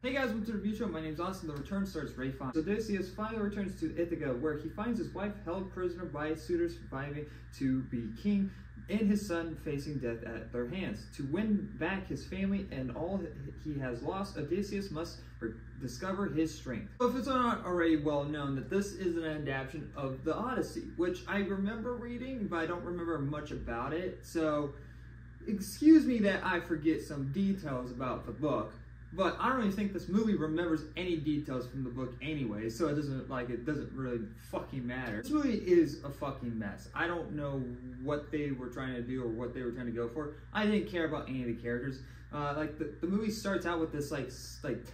Hey guys, welcome to the review show. My name's Austin. The return stars Ralph Fiennes. Odysseus finally returns to Ithaca, where he finds his wife held prisoner by suitors surviving to be king, and his son facing death at their hands. To win back his family and all he has lost, Odysseus must discover his strength. If it's not already well known that this is an adaptation of the Odyssey, which I remember reading, but I don't remember much about it, so excuse me that I forget some details about the book. But I don't even think this movie remembers any details from the book anyway, so it doesn't really fucking matter. This movie is a fucking mess. I don't know what they were trying to do or what they were trying to go for. I didn't care about any of the characters. The movie starts out with this like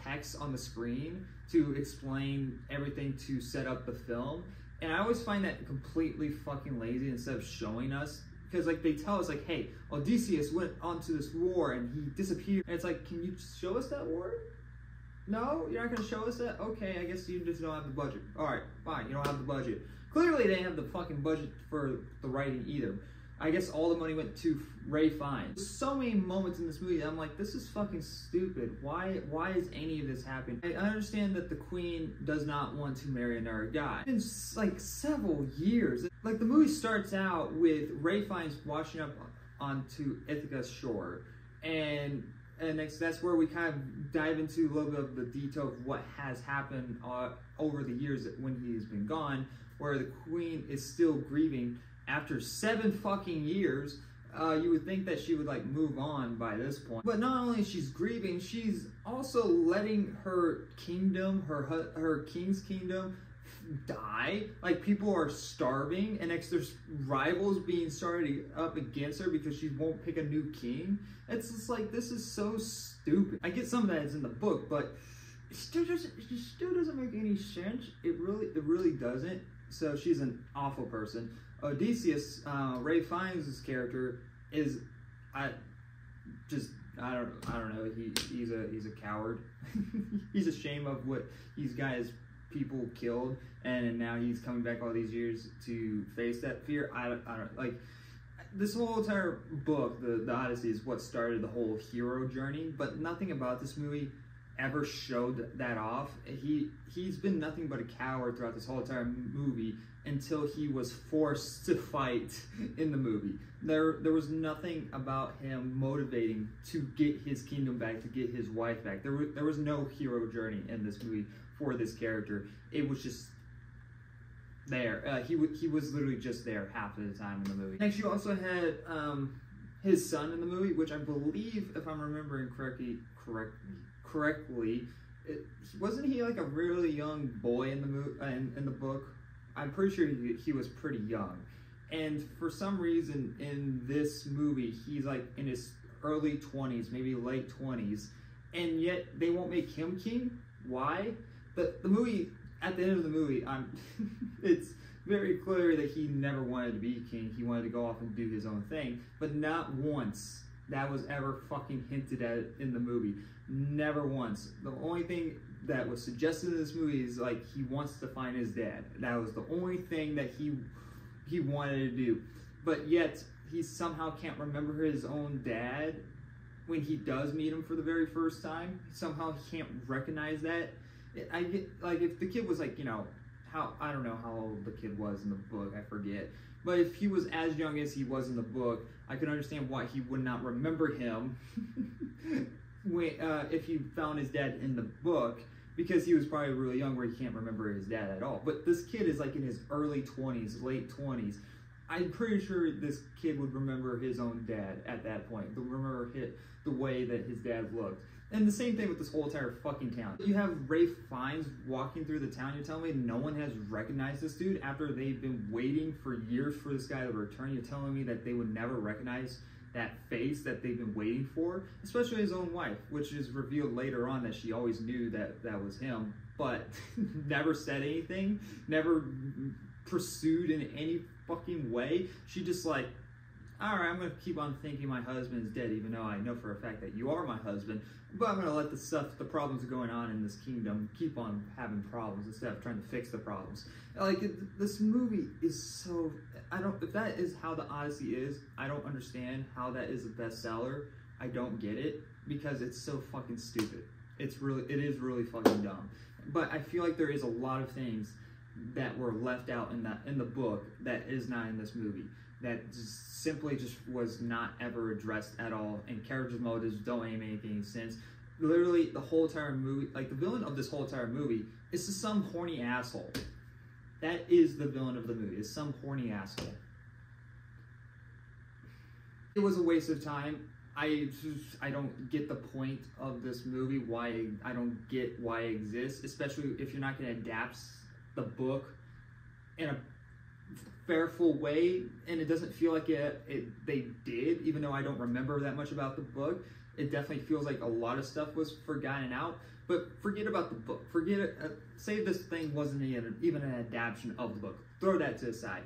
text on the screen to explain everything to set up the film, and I always find that completely fucking lazy instead of showing us. Because they tell us hey, Odysseus went onto this war and he disappeared. And it's can you show us that war? No, you're not gonna show us that? Okay, I guess you just don't have the budget. All right, fine, you don't have the budget. Clearly they didn't have the fucking budget for the writing either. I guess all the money went to Ralph Fiennes. There's so many moments in this movie that I'm like, this is fucking stupid. Why is any of this happening? I understand that the queen does not want to marry another guy. It's been several years. The movie starts out with Ralph Fiennes washing up onto Ithaca's shore, and that's where we kind of dive into a little bit of the detail of what has happened over the years when he's been gone, where the queen is still grieving after 7 fucking years. You would think that she would move on by this point, but not only she's grieving, she's also letting her kingdom, her king's kingdom, die. People are starving, and there's rivals being started up against her because she won't pick a new king. It's just this is so stupid. I get some of that is in the book, but it still doesn't make any sense. It really doesn't. So she's an awful person. Odysseus, Ralph Fiennes' character is, I don't know. He's a coward. He's ashamed of what he's got his people killed, and now he's coming back all these years to face that fear. I don't this whole entire book, the Odyssey, is what started the whole hero journey, but nothing about this movie ever showed that off. He's been nothing but a coward throughout this whole entire movie until he was forced to fight in the movie. There was nothing about him motivating to get his kingdom back, to get his wife back. There was no hero journey in this movie for this character. It was just there. He was literally just there half of the time in the movie. Next, you also had his son in the movie, which I believe, if I'm remembering correctly, wasn't he a really young boy in the book? I'm pretty sure he was pretty young, and for some reason in this movie he's in his early 20s, maybe late 20s, and yet they won't make him king. Why? The movie, at the end of the movie, it's very clear that he never wanted to be king. He wanted to go off and do his own thing, but not once that was ever fucking hinted at in the movie. Never once. The only thing that was suggested in this movie is he wants to find his dad. That was the only thing that he wanted to do. But yet he somehow can't remember his own dad when he does meet him for the very first time. Somehow he can't recognize that. I get if the kid was I don't know how old the kid was in the book, I forget. But if he was as young as he was in the book, I could understand why he would not remember him if he found his dad in the book, because he was probably really young where he can't remember his dad at all. But this kid is in his early 20s, late 20s. I'm pretty sure this kid would remember his own dad at that point. Remember the way that his dad looked. And the same thing with this whole entire fucking town. You have Ralph Fiennes walking through the town. You're telling me no one has recognized this dude after they've been waiting for years for this guy to return? You're telling me that they would never recognize that face that they've been waiting for? Especially his own wife, which is revealed later on that she always knew that was him, but never said anything, never pursued in any fucking way. She just all right, I'm going to keep on thinking my husband is dead, even though I know for a fact that you are my husband, but I'm going to let the problems going on in this kingdom keep on having problems instead of trying to fix the problems. This movie is so, if that is how the Odyssey is, I don't understand how that is a bestseller. I don't get it, because it's so fucking stupid. It is really fucking dumb. But I feel like there is a lot of things that were left out in the book that is not in this movie. That simply just was not ever addressed at all, and characters' motives don't make any sense. Literally, the whole entire movie, like the villain of this whole entire movie, is just some horny asshole. That is the villain of the movie, is some horny asshole. It was a waste of time. I don't get the point of this movie, I don't get why it exists, especially if you're not going to adapt the book in a fairful way, and it doesn't feel like they did, even though I don't remember that much about the book. It definitely feels like a lot of stuff was forgotten out, but forget about the book. Forget it. Say this thing wasn't even an adaptation of the book. Throw that to the side.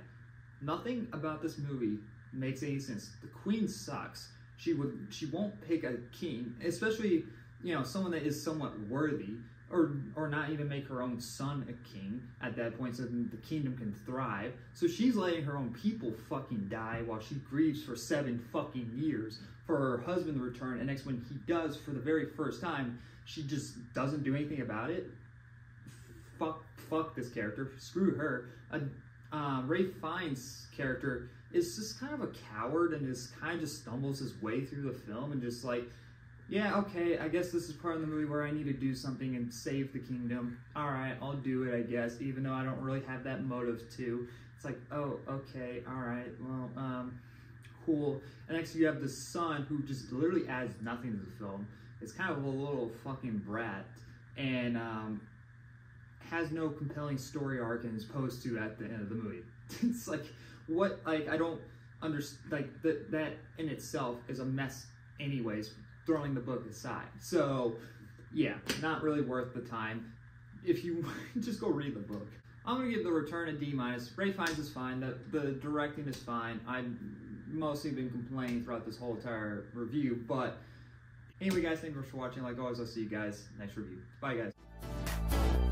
Nothing about this movie makes any sense. The queen sucks. She won't pick a king, especially, you know, someone that is somewhat worthy, or not even make her own son a king at that point so the kingdom can thrive. So she's letting her own people fucking die while she grieves for 7 fucking years for her husband to return, and next when he does for the very first time, she just doesn't do anything about it. Fuck this character. Screw her. Ralph Fiennes' character is just kind of a coward and kind of just stumbles his way through the film and just like, yeah, okay, I guess this is part of the movie where I need to do something and save the kingdom. Alright, I'll do it, I guess, even though I don't really have that motive to. It's like, oh, okay, alright, well, cool. And next you have the son who just literally adds nothing to the film. It's kind of a little fucking brat, and has no compelling story arc and is posed to at the end of the movie. It's like, what, like, I don't understand, like, that in itself is a mess anyways, throwing the book aside. So, yeah, not really worth the time. If you just go read the book. I'm going to give The Return a D-. Ralph Fiennes is fine. The directing is fine. I've mostly been complaining throughout this whole entire review. But anyway, guys, thank you for watching. Like always, I'll see you guys next review. Bye, guys.